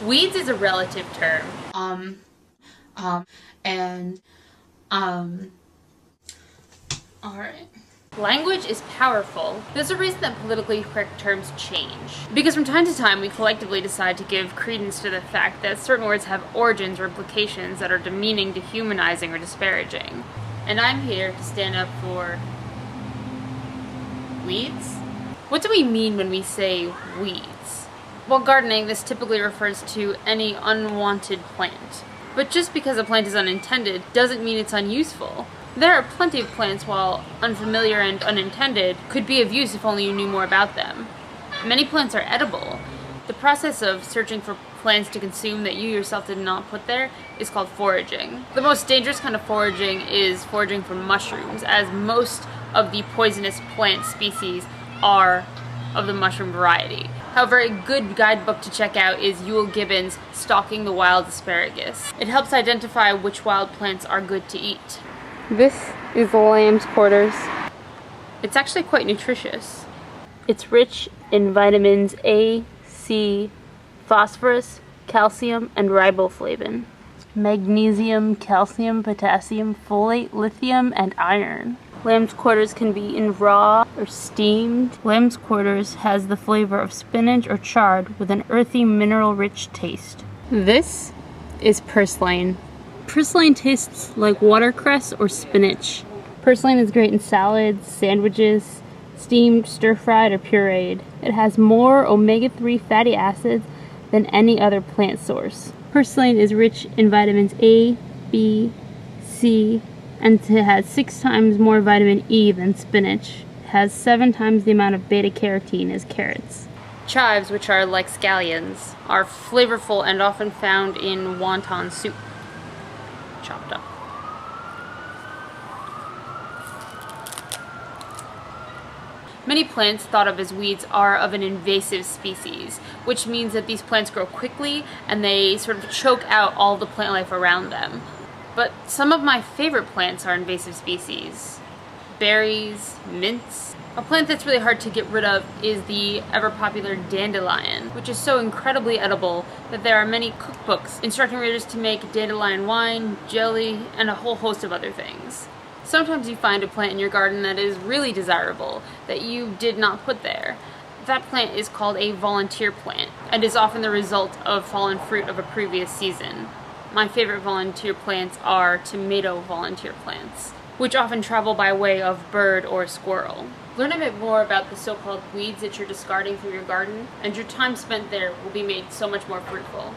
Weeds is a relative term. Alright. Language is powerful. There's a reason that politically correct terms change. Because from time to time, we collectively decide to give credence to the fact that certain words have origins or implications that are demeaning, dehumanizing, or disparaging. And I'm here to stand up for weeds? What do we mean when we say weeds? While gardening, this typically refers to any unwanted plant. But just because a plant is unintended doesn't mean it's unuseful. There are plenty of plants, while unfamiliar and unintended, could be of use if only you knew more about them. Many plants are edible. The process of searching for plants to consume that you yourself did not put there is called foraging. The most dangerous kind of foraging is foraging for mushrooms, as most of the poisonous plant species are of the mushroom variety. However, a good guidebook to check out is Euell Gibbons' Stalking the Wild Asparagus. It helps identify which wild plants are good to eat. This is the lamb's quarters. It's actually quite nutritious. It's rich in vitamins A, C, phosphorus, calcium, and riboflavin. Magnesium, calcium, potassium, folate, lithium, and iron. Lamb's quarters can be eaten raw or steamed. Lamb's quarters has the flavor of spinach or chard with an earthy, mineral-rich taste. This is purslane. Purslane tastes like watercress or spinach. Purslane is great in salads, sandwiches, steamed, stir-fried, or pureed. It has more omega-3 fatty acids than any other plant source. Purslane is rich in vitamins A, B, C, and it has 6 times more vitamin E than spinach. It has 7 times the amount of beta-carotene as carrots. Chives, which are like scallions, are flavorful and often found in wonton soup. Chopped up. Many plants thought of as weeds are of an invasive species, which means that these plants grow quickly and they sort of choke out all the plant life around them. But some of my favorite plants are invasive species. Berries, mints. A plant that's really hard to get rid of is the ever-popular dandelion, which is so incredibly edible that there are many cookbooks instructing readers to make dandelion wine, jelly, and a whole host of other things. Sometimes you find a plant in your garden that is really desirable, that you did not put there. That plant is called a volunteer plant, and is often the result of fallen fruit of a previous season. My favorite volunteer plants are tomato volunteer plants, which often travel by way of bird or squirrel. Learn a bit more about the so-called weeds that you're discarding from your garden, and your time spent there will be made so much more fruitful.